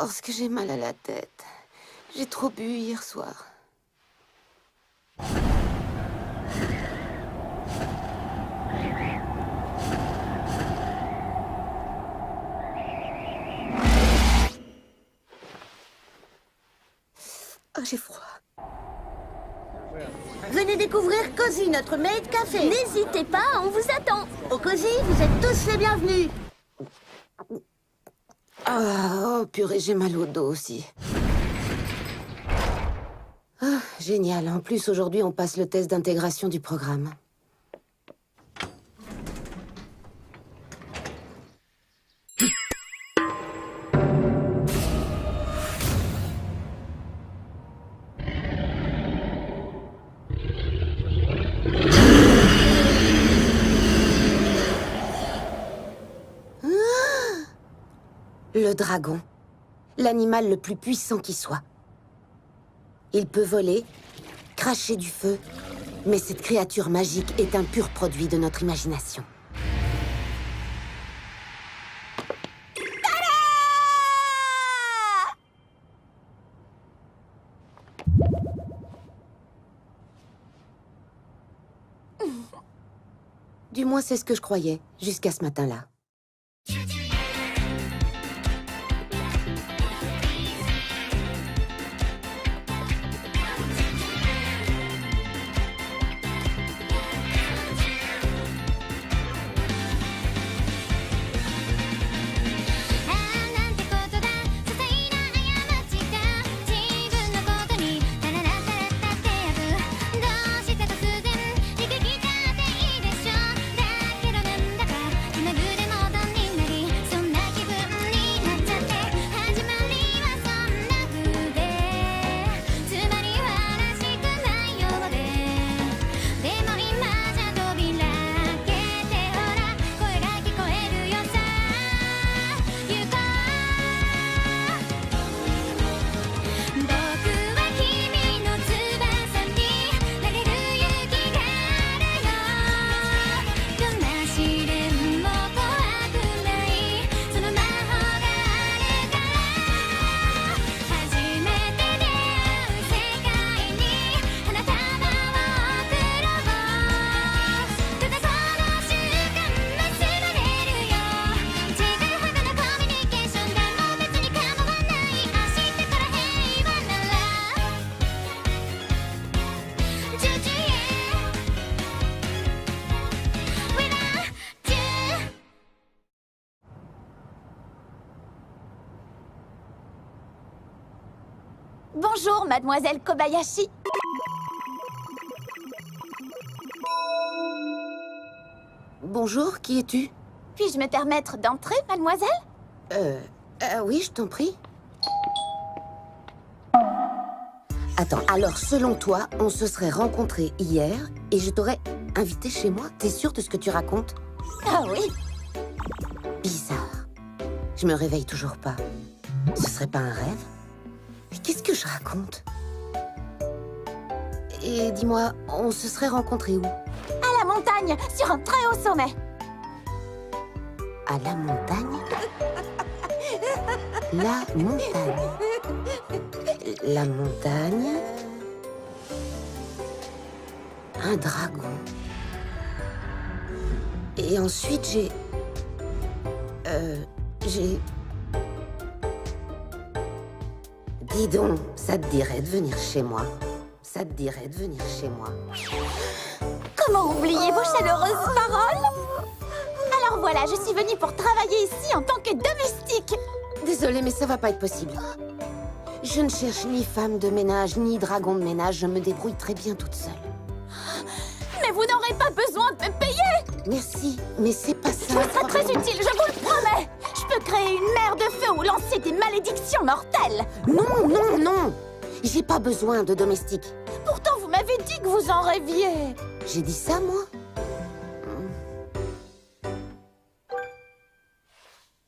Parce que j'ai mal à la tête. J'ai trop bu hier soir. Oh, j'ai froid. Venez découvrir Cozy, notre maid café. N'hésitez pas, on vous attend. Au Cozy, vous êtes tous les bienvenus. Oh, purée, j'ai mal au dos aussi. Ah, génial. En plus, aujourd'hui, on passe le test d'intégration du programme. Le dragon. L'animal le plus puissant qui soit. Il peut voler, cracher du feu, mais cette créature magique est un pur produit de notre imagination. Du moins, c'est ce que je croyais, jusqu'à ce matin-là. Bonjour, mademoiselle Kobayashi. Bonjour, qui es-tu? Puis-je me permettre d'entrer, mademoiselle? Oui, je t'en prie. Attends, alors, selon toi, on se serait rencontrés hier et je t'aurais invité chez moi? T'es sûre de ce que tu racontes? Ah oui. Bizarre. Je me réveille toujours pas. Ce serait pas un rêve? Mais qu'est-ce que je raconte? Et dis-moi, on se serait rencontrés où? À la montagne, sur un très haut sommet. À la montagne? La montagne. La montagne. Un dragon. Et ensuite, j'ai... Dis donc, ça te dirait de venir chez moi? Ça te dirait de venir chez moi? Comment oublier vos chaleureuses paroles? Alors voilà, je suis venue pour travailler ici en tant que domestique. Désolée, mais ça va pas être possible. Je ne cherche ni femme de ménage, ni dragon de ménage. Je me débrouille très bien toute seule. Mais vous n'aurez pas besoin de me payer. Merci, mais c'est pas ça. Je vous serai très utile, je vous le promets. Je peux créer une mer de feu ou lancer des malédictions mortelles. Non, non, non. J'ai pas besoin de domestique. Pourtant, vous m'avez dit que vous en rêviez. J'ai dit ça, moi?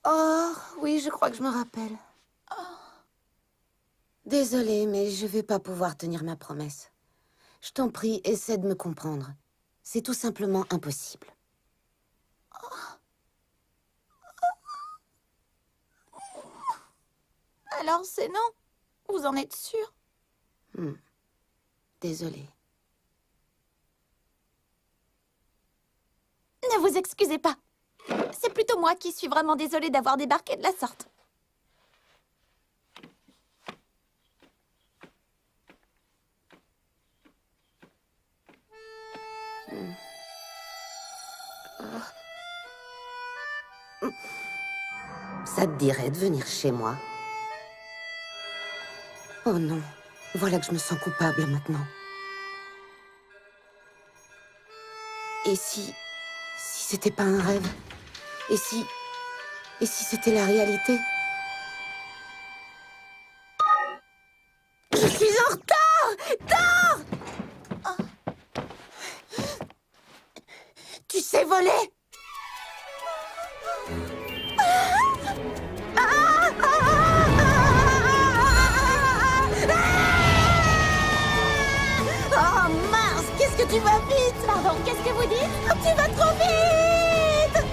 Oh, oui, je crois que je me rappelle. Désolée, mais je vais pas pouvoir tenir ma promesse. Je t'en prie, essaie de me comprendre. C'est tout simplement impossible. Alors c'est non. Vous en êtes sûr? Désolée. Ne vous excusez pas. C'est plutôt moi qui suis vraiment désolée d'avoir débarqué de la sorte. Ça te dirait de venir chez moi? Oh non, voilà que je me sens coupable maintenant. Et si c'était pas un rêve? Et si c'était la réalité? Je suis en retard! Tard! Tu sais voler? Oh mince, qu'est-ce que tu vas vite? Pardon, qu'est-ce que vous dites? Oh, tu vas trop vite!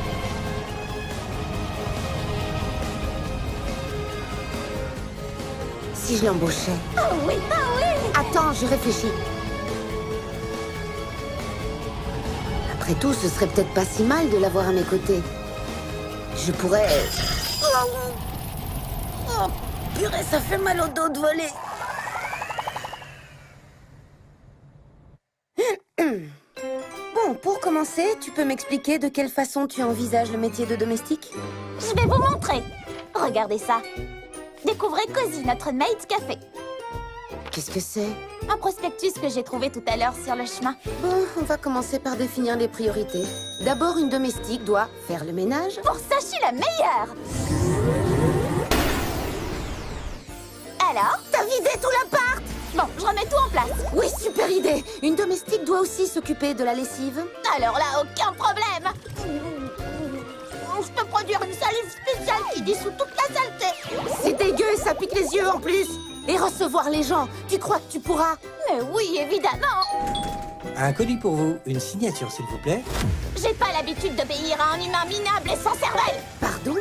Si je l'embauchais? Oh oui, ah oui! Attends, je réfléchis. Après tout, ce serait peut-être pas si mal de l'avoir à mes côtés. Je pourrais... Oh, purée, ça fait mal au dos de voler. Bon, pour commencer, tu peux m'expliquer de quelle façon tu envisages le métier de domestique? Je vais vous montrer. Regardez ça. Découvrez Cozy, notre maid café. Qu'est-ce que c'est? Un prospectus que j'ai trouvé tout à l'heure sur le chemin. Bon, on va commencer par définir les priorités. D'abord, une domestique doit faire le ménage. Pour ça, je suis la meilleure. Alors? T'as vidé tout l'appart! Bon, je remets tout en place. Oui, super idée! Une domestique doit aussi s'occuper de la lessive. Alors là, aucun problème. Je peux produire une salive spéciale qui dissout toute la saleté. C'est dégueu, ça pique les yeux en plus! Et recevoir les gens, tu crois que tu pourras? Mais oui, évidemment. Un colis pour vous, une signature s'il vous plaît. J'ai pas l'habitude d'obéir à un humain minable et sans cervelle. Pardon?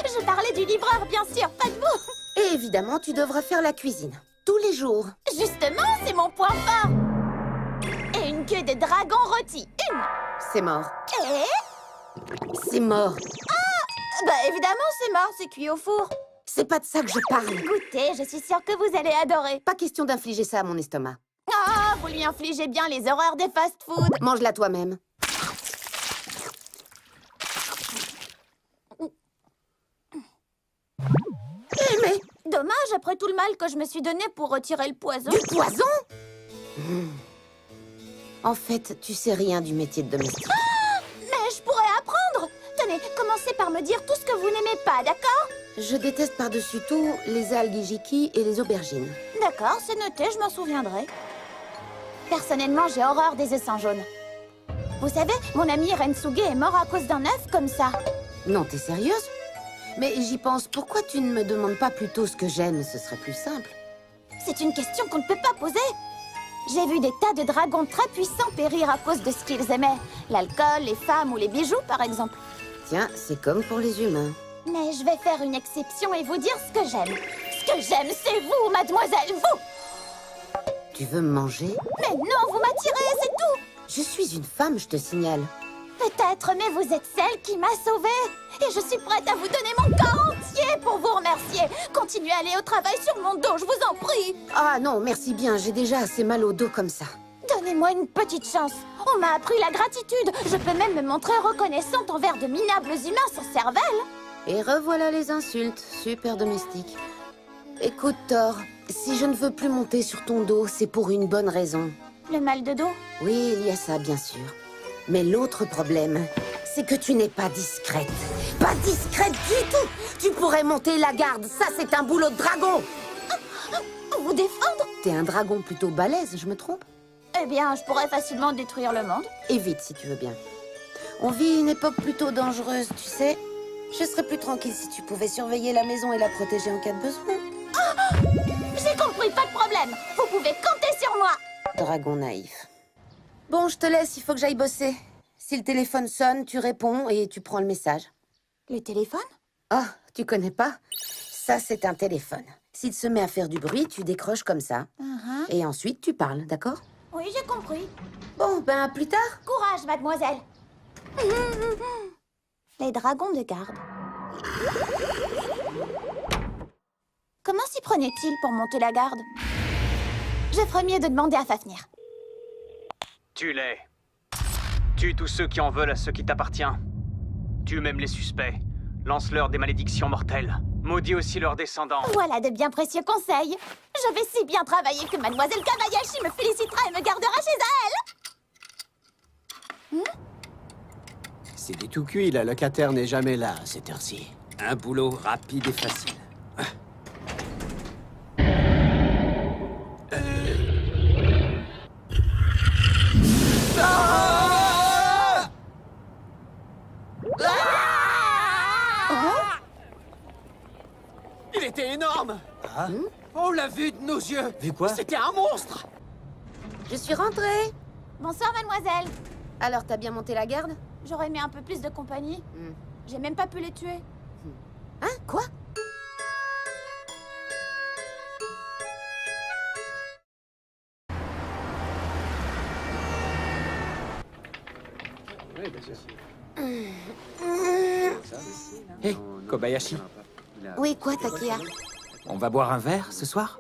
Je parlais du livreur, bien sûr, pas de vous. Et évidemment, tu devras faire la cuisine. Tous les jours. Justement, c'est mon point fort. Et une queue de dragon rôti. Une. C'est mort. Et... C'est mort. Bah évidemment, c'est mort, c'est cuit au four. C'est pas de ça que je parle. Goûtez, je suis sûre que vous allez adorer. Pas question d'infliger ça à mon estomac. Ah, vous lui infligez bien les horreurs des fast-food. Mange-la toi-même. Mais Dommage, après tout le mal que je me suis donné pour retirer le poison. du poison? En fait, tu sais rien du métier de domestique. Mais je pourrais apprendre. Tenez, commencez par me dire tout ce que vous n'aimez pas, d'accord? Je déteste par-dessus tout les algues hijiki et les aubergines. D'accord, c'est noté, je m'en souviendrai. Personnellement, j'ai horreur des œufs sans jaune. Vous savez, mon ami Rensuge est mort à cause d'un œuf comme ça. Non, t'es sérieuse? Mais j'y pense, pourquoi tu ne me demandes pas plutôt ce que j'aime? Ce serait plus simple. C'est une question qu'on ne peut pas poser. J'ai vu des tas de dragons très puissants périr à cause de ce qu'ils aimaient. L'alcool, les femmes ou les bijoux, par exemple. Tiens, c'est comme pour les humains. Mais je vais faire une exception et vous dire ce que j'aime. Ce que j'aime, c'est vous, mademoiselle, vous! Tu veux me manger? Mais non, vous m'attirez, c'est tout! Je suis une femme, je te signale. Peut-être, mais vous êtes celle qui m'a sauvée. Et je suis prête à vous donner mon corps entier pour vous remercier. Continuez à aller au travail sur mon dos, je vous en prie. Ah non, merci bien, j'ai déjà assez mal au dos comme ça. Donnez-moi une petite chance. On m'a appris la gratitude. Je peux même me montrer reconnaissante envers de minables humains sans cervelle. Et revoilà les insultes, super domestique. Écoute, Thor, si je ne veux plus monter sur ton dos, c'est pour une bonne raison. Le mal de dos? Oui, il y a ça, bien sûr. Mais l'autre problème, c'est que tu n'es pas discrète. Pas discrète du tout! Tu pourrais monter la garde, ça c'est un boulot de dragon! Vous défendre? T'es un dragon plutôt balèze, je me trompe? Eh bien, je pourrais facilement détruire le monde. Et vite, si tu veux bien. On vit une époque plutôt dangereuse, tu sais. Je serais plus tranquille si tu pouvais surveiller la maison et la protéger en cas de besoin. J'ai compris, pas de problème. Vous pouvez compter sur moi. Dragon naïf. Bon, je te laisse, il faut que j'aille bosser. Si le téléphone sonne, tu réponds et tu prends le message. Le téléphone? Ah, tu connais pas? Ça, c'est un téléphone. S'il se met à faire du bruit, tu décroches comme ça. Et ensuite, tu parles, d'accord? Oui, j'ai compris. Bon, ben, à plus tard. Courage, mademoiselle. Les dragons de garde. Comment s'y prenait-il pour monter la garde? Je ferais mieux de demander à Fafnir. Tue-les. Tue tous ceux qui en veulent à ceux qui t'appartiennent. Tue même les suspects. Lance-leur des malédictions mortelles. Maudis aussi leurs descendants. Voilà de bien précieux conseils. Je vais si bien travailler que mademoiselle Kobayashi me félicitera et me gardera chez elle. C'est des tout cuits, la locataire n'est jamais là à cette heure-ci. Un boulot rapide et facile. Il était énorme! Ah, On l'a vu de nos yeux! vu quoi? C'était un monstre! Je suis rentrée. Bonsoir, mademoiselle. Alors, t'as bien monté la garde? J'aurais aimé un peu plus de compagnie. J'ai même pas pu les tuer. Hein? Quoi? Hé, Kobayashi, Oui, quoi, Takia? on va boire un verre ce soir?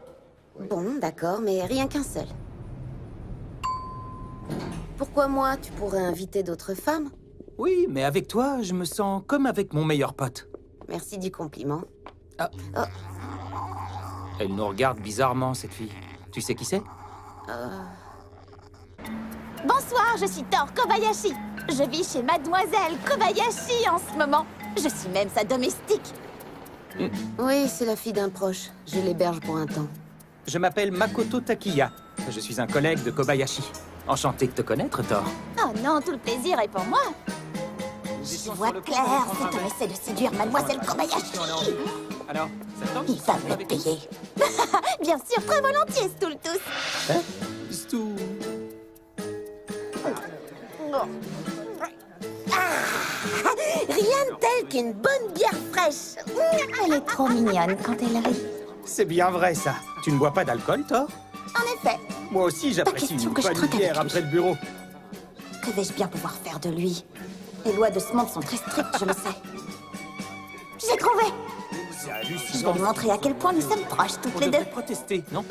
Bon, d'accord, mais rien qu'un seul. Pourquoi moi? Tu pourrais inviter d'autres femmes? Oui, mais avec toi, je me sens comme avec mon meilleur pote. Merci du compliment. Elle nous regarde bizarrement, cette fille. Tu sais qui c'est? Bonsoir, je suis Thor Kobayashi. Je vis chez mademoiselle Kobayashi en ce moment. Je suis même sa domestique. Oui, c'est la fille d'un proche. Je l'héberge pour un temps. Je m'appelle Makoto Takiya. Je suis un collègue de Kobayashi. Enchanté de te connaître, Thor. Oh non, tout le plaisir est pour moi. Je vois clair, c'est un essai de séduire mademoiselle Kobayashi. Alors, ça tente Il va me le payer. Bien sûr, très volontiers, Stultus. Hein? Stu. Rien de tel qu'une bonne bière fraîche. Elle est trop mignonne quand elle rit. C'est bien vrai, ça. Tu ne bois pas d'alcool, Thor? En effet, Moi aussi, j'apprécie question une que je bonne trotte avec bière lui. après le bureau. que vais-je bien pouvoir faire de lui? Les lois de ce monde sont très strictes, je le sais. J'ai trouvé! C'est Je vais hallucinant. lui montrer à quel point nous sommes proches toutes On les deux. devrait protester, non?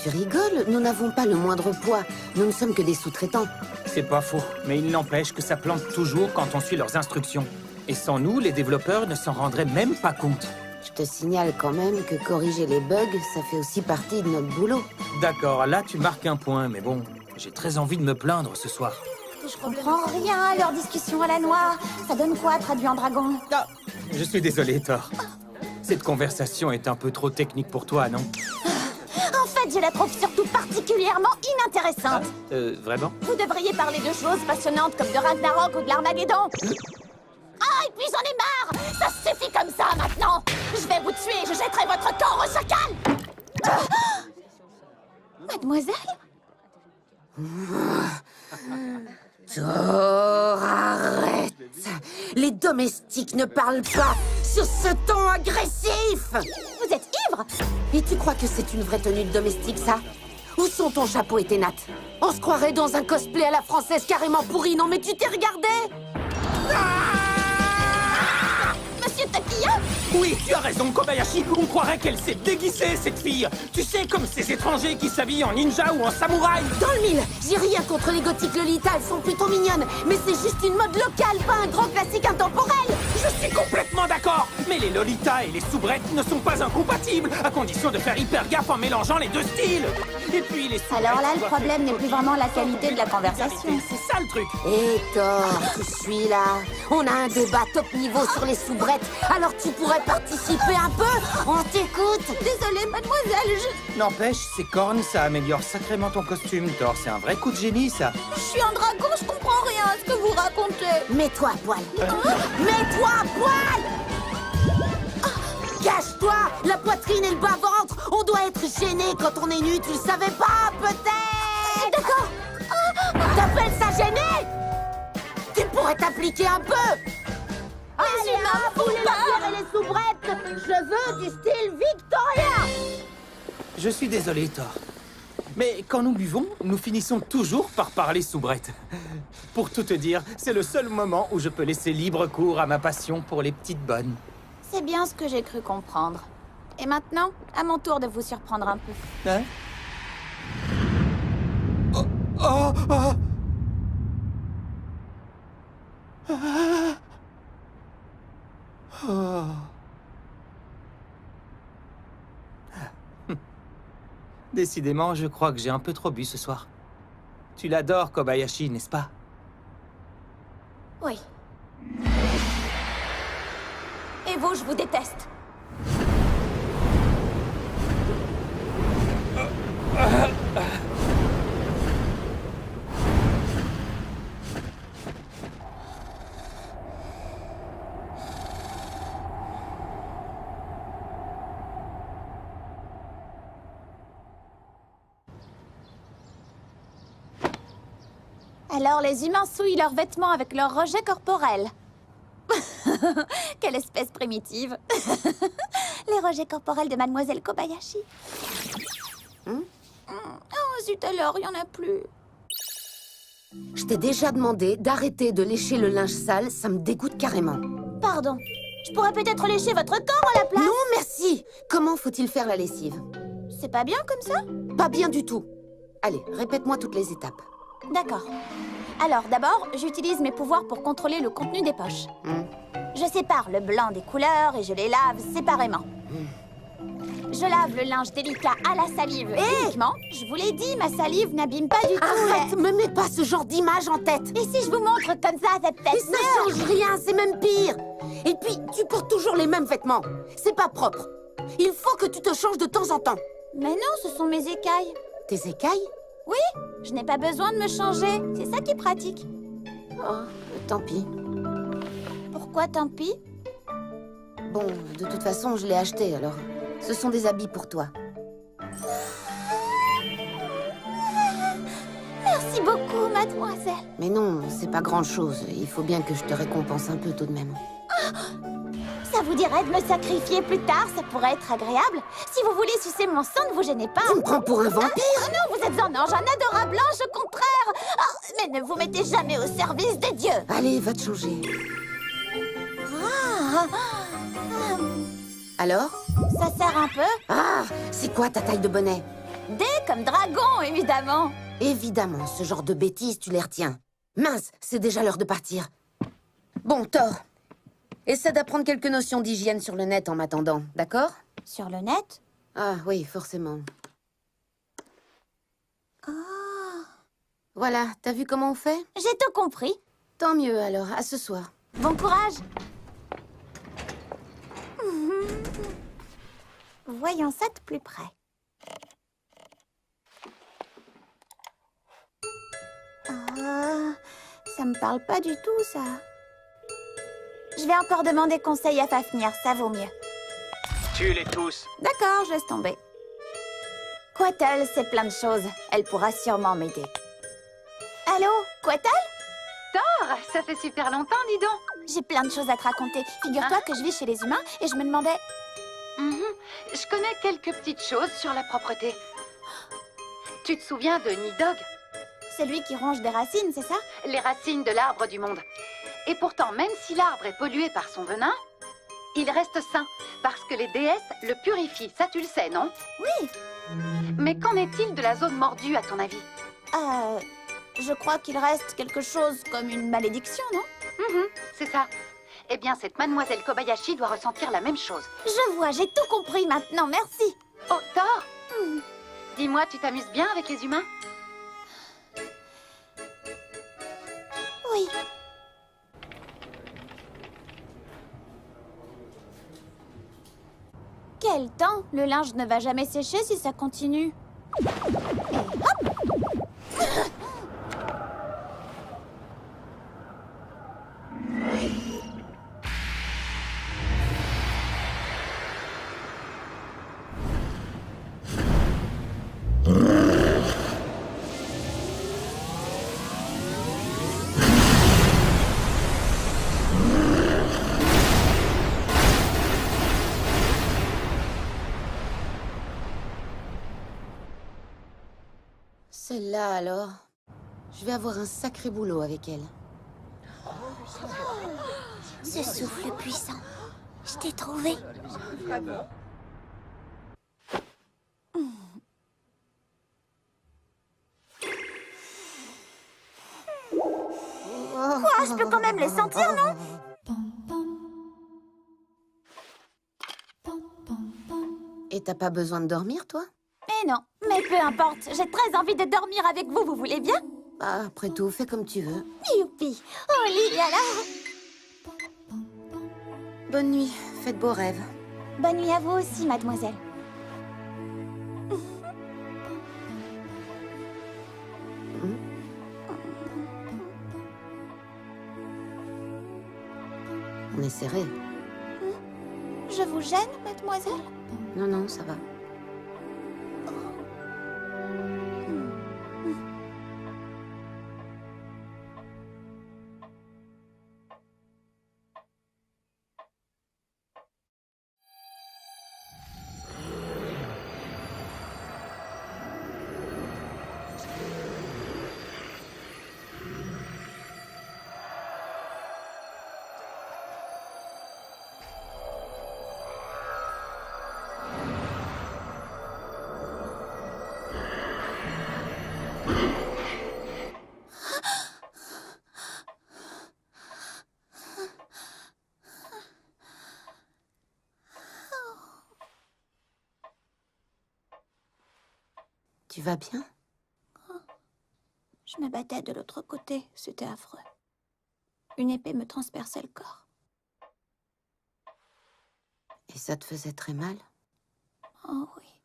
Tu rigoles? Nous n'avons pas le moindre poids. Nous ne sommes que des sous-traitants. C'est pas faux, mais il n'empêche que ça plante toujours quand on suit leurs instructions. Et sans nous, les développeurs ne s'en rendraient même pas compte. Je te signale quand même que corriger les bugs, ça fait aussi partie de notre boulot. D'accord, là tu marques un point, mais bon, j'ai très envie de me plaindre ce soir. Je comprends rien à leur discussion à la noix. Ça donne quoi, traduit en dragon? Ah, je suis désolé, Thor. Cette conversation est un peu trop technique pour toi, non? En fait, je la trouve surtout particulièrement inintéressante. Vraiment? Vous devriez parler de choses passionnantes comme de Ragnarok ou de l'Armageddon. Ah, et puis j'en ai marre! Ça suffit comme ça maintenant! Je vais vous tuer et je jetterai votre corps au chacal! Ah! Mademoiselle? Thor, arrête! Les domestiques ne parlent pas sur ce ton agressif! Vous êtes ivre? Et tu crois que c'est une vraie tenue de domestique, ça? Où sont ton chapeau et tes nattes? On se croirait dans un cosplay à la française carrément pourri, non mais tu t'es regardé? Monsieur Takiya? Oui, tu as raison, Kobayashi. On croirait qu'elle s'est déguisée, cette fille. Tu sais, comme ces étrangers qui s'habillent en ninja ou en samouraï. Dans le mille, j'ai rien contre les gothiques Lolita, elles sont plutôt mignonnes. Mais c'est juste une mode locale, pas un grand classique intemporel. Je suis complètement d'accord. Mais les lolitas et les soubrettes ne sont pas incompatibles, à condition de faire hyper gaffe en mélangeant les deux styles. Et puis les soubrettes Alors là, le doivent problème n'est plus vraiment la qualité de la faire conversation. C'est ça le truc. Hé Thor, tu suis là. On a un débat top niveau sur les soubrettes, alors tu pourrais participer un peu? On t'écoute. Désolée, mademoiselle, N'empêche, ces cornes, ça améliore sacrément ton costume, Thor. C'est un vrai coup de génie, ça. je suis un dragon, je comprends rien à ce que vous racontez. Mets-toi à poil. Mets-toi à poil. Cache-toi, la poitrine et le bas-ventre. On doit être gêné quand on est nu, tu le savais pas, peut-être? D'accord. T'appelles ça gêné? Tu pourrais t'appliquer un peu. Allez, hop, les bières et les soubrettes. Je veux du style Je suis désolé, Thor. Mais quand nous buvons, nous finissons toujours par parler soubrette. Pour tout te dire, c'est le seul moment où je peux laisser libre cours à ma passion pour les petites bonnes. C'est bien ce que j'ai cru comprendre. Et maintenant, à mon tour de vous surprendre un peu. Hein? Oh, oh, oh. Ah. Oh. Décidément, je crois que j'ai un peu trop bu ce soir. Tu l'adores, Kobayashi, n'est-ce pas? Oui. Et vous, je vous déteste. Alors les humains souillent leurs vêtements avec leur rejet corporel. Quelle espèce primitive. Les rejets corporels de Mademoiselle Kobayashi. Oh zut alors, il n'y en a plus. Je t'ai déjà demandé d'arrêter de lécher le linge sale, ça me dégoûte carrément. Pardon, je pourrais peut-être lécher votre corps à la place. Non, merci. Comment faut-il faire la lessive? C'est pas bien comme ça? Pas bien du tout. Allez, répète-moi toutes les étapes. D'accord. Alors d'abord, j'utilise mes pouvoirs pour contrôler le contenu des poches. Je sépare le blanc des couleurs et je les lave séparément. Je lave le linge délicat à la salive uniquement. Je vous l'ai dit, ma salive n'abîme pas du tout. Arrête, me mets pas ce genre d'image en tête. Et si je vous montre comme ça, c'est Et peut-être ça mieux. change rien, c'est même pire. Et puis, tu portes toujours les mêmes vêtements. C'est pas propre. Il faut que tu te changes de temps en temps. Mais non, ce sont mes écailles. Tes écailles? Oui, je n'ai pas besoin de me changer. C'est ça qui est pratique. Oh, tant pis. Pourquoi tant pis? Bon, de toute façon, je l'ai acheté, alors... Ce sont des habits pour toi. Merci beaucoup, mademoiselle. Mais non, c'est pas grand-chose. Il faut bien que je te récompense un peu tout de même. Ça vous dirait de me sacrifier plus tard? Ça pourrait être agréable. Si vous voulez sucer mon sang, ne vous gênez pas. Tu me prends pour un vampire? Ah non, vous êtes un ange, un adorable ange, au contraire. Ah, mais ne vous mettez jamais au service des dieux. Allez, va te changer. Ah, Alors? ça sert un peu. Ah, c'est quoi ta taille de bonnet? D comme dragon, évidemment. Évidemment, ce genre de bêtises, tu les retiens. Mince, c'est déjà l'heure de partir. Bon, Thor, essaie d'apprendre quelques notions d'hygiène sur le net en m'attendant, d'accord? Sur le net? Ah oui, forcément. Ah, Voilà, t'as vu comment on fait? j'ai tout compris. Tant mieux alors, à ce soir. Bon courage. Voyons ça de plus près. Ah, ça me parle pas du tout, ça. Je vais encore demander conseil à Fafnir, ça vaut mieux. Tue-les tous. D'accord, je laisse tomber. Quattle sait plein de choses. Elle pourra sûrement m'aider. Allô, Quattle? Thor, ça fait super longtemps, dis donc. J'ai plein de choses à te raconter. Figure-toi que je vis chez les humains et je me demandais... Je connais quelques petites choses sur la propreté. Tu te souviens de Nidog? C'est lui qui ronge des racines, c'est ça? Les racines de l'arbre du monde. Et pourtant, même si l'arbre est pollué par son venin, il reste sain, parce que les déesses le purifient. Ça, tu le sais, non? Oui. Mais qu'en est-il de la zone mordue, à ton avis? Je crois qu'il reste quelque chose comme une malédiction, non? C'est ça. Eh bien, cette mademoiselle Kobayashi doit ressentir la même chose. Je vois, j'ai tout compris maintenant, merci. Oh, Thor, dis-moi, tu t'amuses bien avec les humains? Oui. Quel temps! Le linge ne va jamais sécher si ça continue. Et hop! Celle-là, alors. Je vais avoir un sacré boulot avec elle. Ce souffle puissant. Je t'ai trouvé. Quoi, je peux quand même les sentir, non? Et t'as pas besoin de dormir, toi? Mais non, mais peu importe. J'ai très envie de dormir avec vous, vous voulez bien? Bah, après tout, fais comme tu veux. Youpi! Au lit, alors! Bonne nuit, faites beaux rêves. Bonne nuit à vous aussi, mademoiselle. On est serré. Je vous gêne, mademoiselle? Non, non, ça va. Tu vas bien? Je me battais de l'autre côté, c'était affreux. Une épée me transperçait le corps. Et ça te faisait très mal? Oh oui,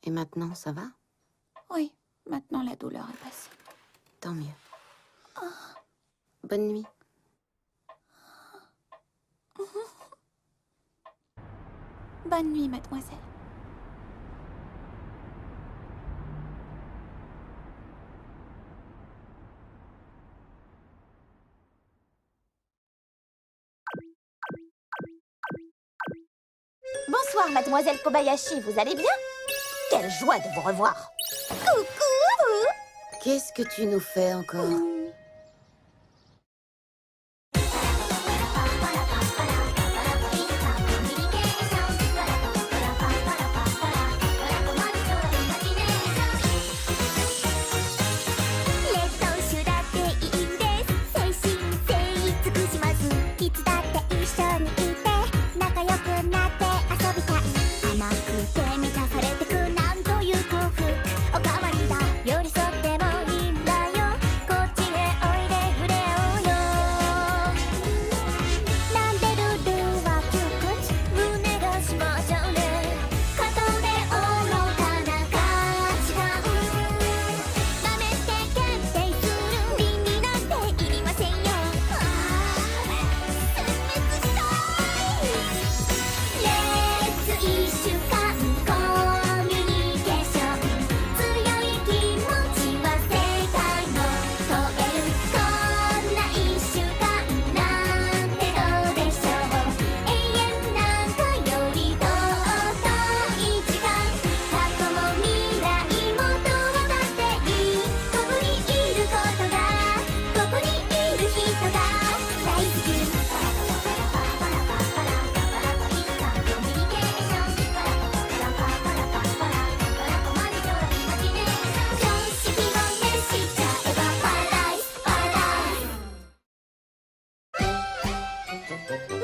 Et maintenant, ça va? oui, maintenant la douleur est passée. Tant mieux. Bonne nuit. Bonne nuit, mademoiselle. Bonsoir, mademoiselle Kobayashi, vous allez bien? Quelle joie de vous revoir! Coucou! Qu'est-ce que tu nous fais encore?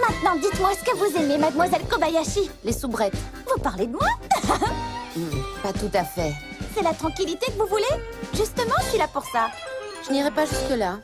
Maintenant, dites-moi ce que vous aimez, mademoiselle Kobayashi. Les soubrettes. Vous parlez de moi? Pas tout à fait. C'est la tranquillité que vous voulez? Justement, je suis là pour ça. Je n'irai pas jusque-là.